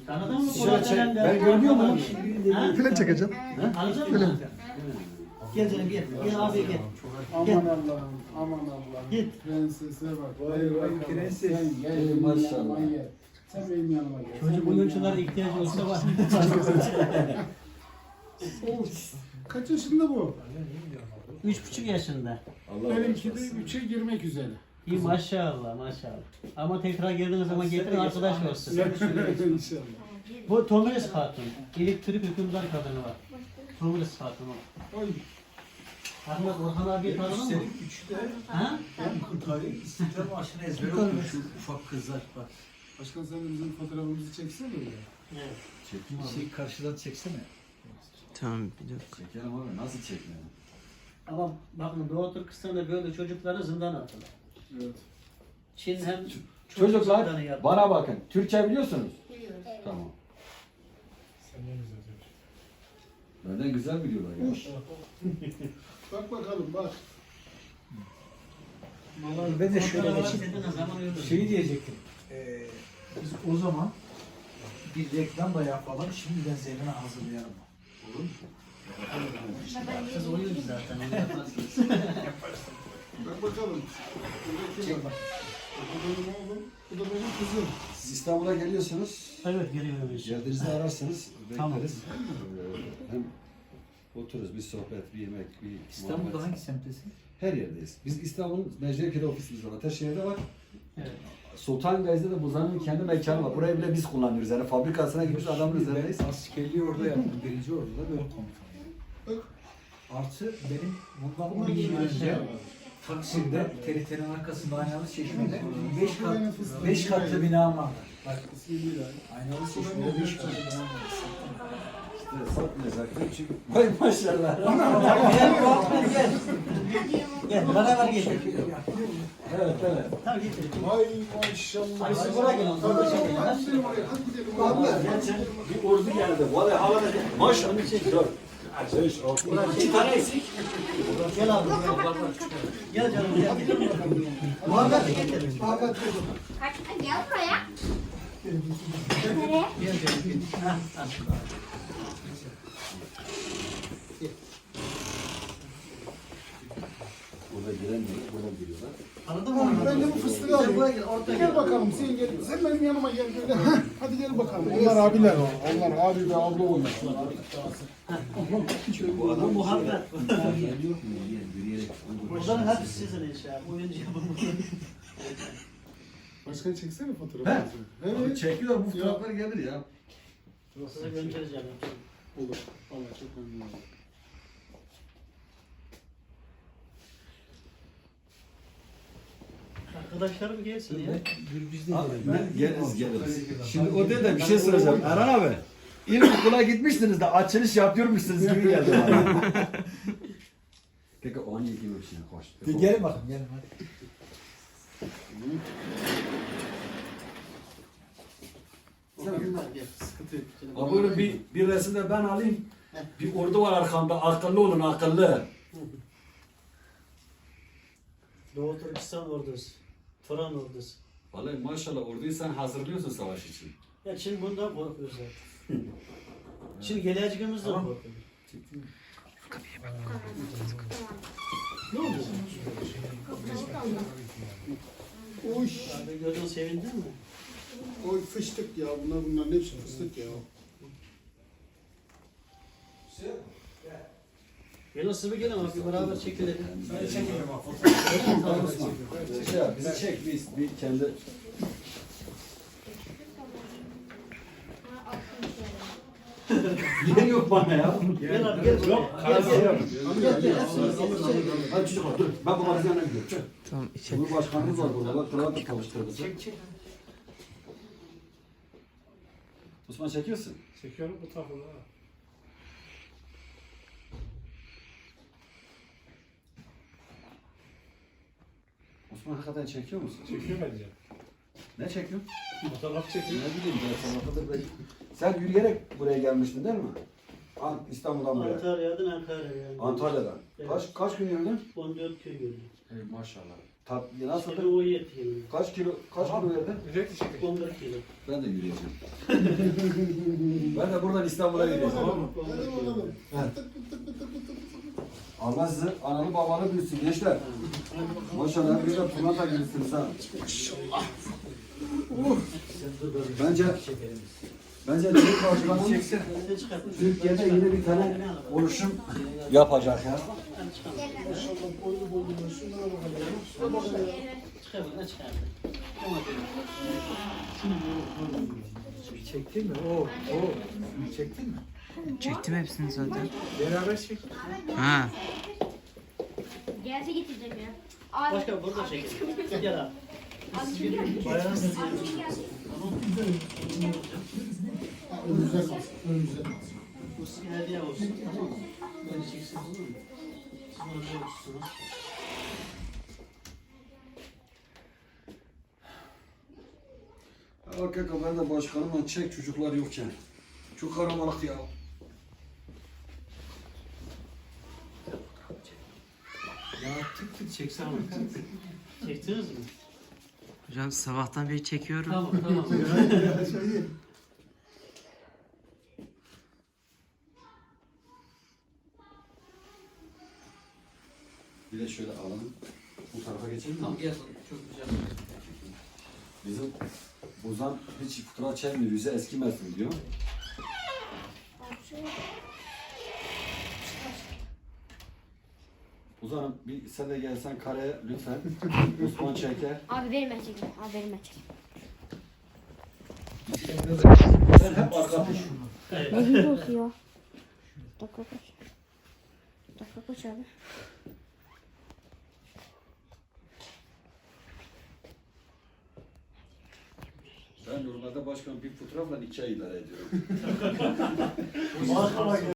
Tanıdın mı? Şöyle çek. Ben görünüyor muyum? Film çekeceğim. Tanıdın mı? Gel canım gel. Gel abi gel. Aman Allah'ım, aman Allah'ım. Git. Prensese bak. Vay vay prenses. Sen gel, Maşallah. gel. Sen benim yanıma gel. Çocuk oyunculara ihtiyacı olsa var. Kaç yaşında bu? 3,5 yaşında. Allah Benimki de 3'e girmek üzere. İyi maşallah maşallah. Ama tekrar girdiğiniz zaman getirin arkadaş olsun. İnşallah. Bu Tomilis Hatun. Elektrik hükümdar kadını var. Tomilis Hatun o. Oy. Ahmet Orhan abi tanıdın mı? Üçte Ha? ben tarih İstiklal Marşı'nı ezbere okuyor şu ufak kızlar bak. Başkan sen de bizim fotoğrafımızı çeksene öyle. Evet. Çekeyim abi. Şey karşıdan çeksene. Tamam bir dakika. Çekelim abi. Nasıl çekmeyelim? Ama bakın Doğu Türkistan'da böyle çocukları zindan attılar. Evet. Çin hem Çocuklar zindanı yaptı. bana bakın. Türkçe biliyorsunuz. Tamam. Sen ne güzel çocuk. Benden güzel biliyorlar ya. Bak bakalım bak. Ben de şöyle Fotoğrafı geçeyim. çektiğiniz zaman öyle. Şeyi diyecektim. Biz o zaman bir reklam da yapalım. Şimdiden zemine hazırlayalım. Olur mu? Kız oyuncu zaten. Onu yaparsınız. Bak bakalım. Çek bak. Bu benim oğlum. Bu da benim kızım. Siz İstanbul'a geliyorsunuz. Evet geliyoruz. Geldiğinizde ararsanız Tamam. bekleriz. Hem otururuz, bir sohbet, bir yemek, bir İstanbul'da muhabbet. hangi semttesin? Her yerdeyiz. Biz İstanbul'un Mecidiyeköy ofisimiz var. Ataşehir'de var. Evet. Sultan Gazi'de de Buzan'ın kendi mekanı var. Burayı bile biz kullanıyoruz. Yani fabrikasına gitmiş adamın üzerindeyiz. Ben askerliği orada yaptım. Birinci orduda böyle komutanım. Artı benim bundan 12 yıl önce Taksim'de TRT'nin arkasında Aynalı Çeşme'de 5 katlı binam vardı. Bak İsmi Bilal. Aynalı Çeşme'de 5 katlı binam vardı. İşte satmayacaklar çünkü. Vay maşallah. Gel. Gel. Beraber geçelim. Evet evet. Tamam getirin. Vay maşallah. Hadi siz buraya gelin. Burada çekelim. Hadi gidelim oraya. Hadi gidelim. Abi geçen bir ordu geldi. Vallahi havada maşallah. Dur. Beş, altı, iki tane eksik. Gel abi. Gel canım gel. Muhabbet de getirin. Gel buraya. Nereye? Gel canım gel. Ha, ha. Burada giremiyor. Burada giriyorlar. Anladın mı? Ben de bu fıstığı Gel buraya alayım. gel. Ortaya Gel gel. bakalım sen gel. Sen benim yanıma gel böyle. Hadi gel bakalım. Onlar abiler o. Onlar abi ve abla olmuş. Bu adam muhabbet. Geliyor mu? Yürüyerek. Bunların hepsi sizin inşallah. Oyuncu yapımı. Başkan çeksene He? fotoğrafımızı. Evet. Çekiyor bu fotoğraflar gelir ya. Size göndereceğim. Olur. Vallahi çok memnun oldum. Arkadaşlarım gelsin ya. Ben geliriz. Şimdi o da bir şey soracağım. Erhan abi. İlkokula gitmişsiniz de açılış yapıyormuşsunuz gibi geldi bana. Peki o hangi gibi bir şey koş. Gelin bakın gelin hadi. Gel. Sıkıntı yok. Abi böyle bir resimde ben alayım. Bir ordu var arkamda. Akıllı olun akıllı. Doğu Türkistan ordusu. Turan ordusu. Vallahi maşallah orduyu sen hazırlıyorsun savaş için. Ya Çin bundan korkuyor zaten. Çin geleceğimizden korkuyor. Ne oldu? Oy. Abi gözün sevindin mi? Oy fıstık ya. Bunların hepsi fıstık ya. Gelin siz bir gelin abi beraber çekilelim. Ben çekmiyorum abi. Tamam Osman. Şey yap, bizi çek biz bir kendi. Niye yok bana ya? Gel abi gel. Yok. Gel gel. Gel gel. Hadi çocuklar dur. Ben babanızın yanına gidiyorum. Çık. Tamam içe. Cumhurbaşkanımız var burada. Bak kral da kavuşturdu. Osman çekiyorsun. Çekiyorum bu tarafa. Osman hakikaten çekiyor musun? Çekiyor bence. Ne çekiyorsun? Fotoğraf Ne bileyim ben sana kadar Sen yürüyerek buraya gelmiştin değil mi? İstanbul'dan buraya. Antalya'dan Ankara'ya yani. Antalya'dan. Evet. Kaç gün yürüdün? 14 köy yürüdüm. Maşallah. Nasıl? O yeteyim. Kaç kilo verdin? Ücret teşekkür 14 kilo. Ben de yürüyeceğim. Ben de buradan İstanbul'a yürüyeceğim. Hadi bakalım. Allah sizi analı babalı büyüsün gençler. Maşallah bir de pırlanta gibisiniz ha. Bence Türk Başkanı Türkiye'de yeni bir tane oluşum yapacak ya. Maşallah boylu boylu. Şunlara bakalım. Şuna bakalım. Çıkar. Çektin mi? Çektin mi? Çektim hepsini zaten. Beraber çek. Ha. Gelse getireceğim ya. Abi. Başka burada çekelim. Gel abi. Abi çekiyor musun? Bayrağınızı Abi gelsin. Önümüze kalsın. Önümüze kalsın. Bu size hediye olsun. Tamam mı? Böyle çeksiniz olur mu? Siz bunu böyle tutsunuz. Hakikaten ben de başkanımla çek çocuklar yokken. Çok karamalık ya. Ya tık tık çeksen Tamam. Çektiniz mi? Hocam sabahtan beri çekiyorum. Tamam. Bir de şöyle alalım. Bu tarafa geçelim mi? Tamam gelsin. Çok güzel. Bizim Bozan hiç fotoğraf çekmiyor. Yüze eskimesin diyor. Bozan'ım bir sen de gelsen kareye lütfen. Osman çeker. Abi verin ben çekeyim. Abi verin ben çekeyim. Sen hep arkadaş. Evet. Ne videosu ya? Dakika kaç? Dakika kaç abi? Ben normalde başkan bir fotoğrafla 2 ay idare ediyorum. Maşallah.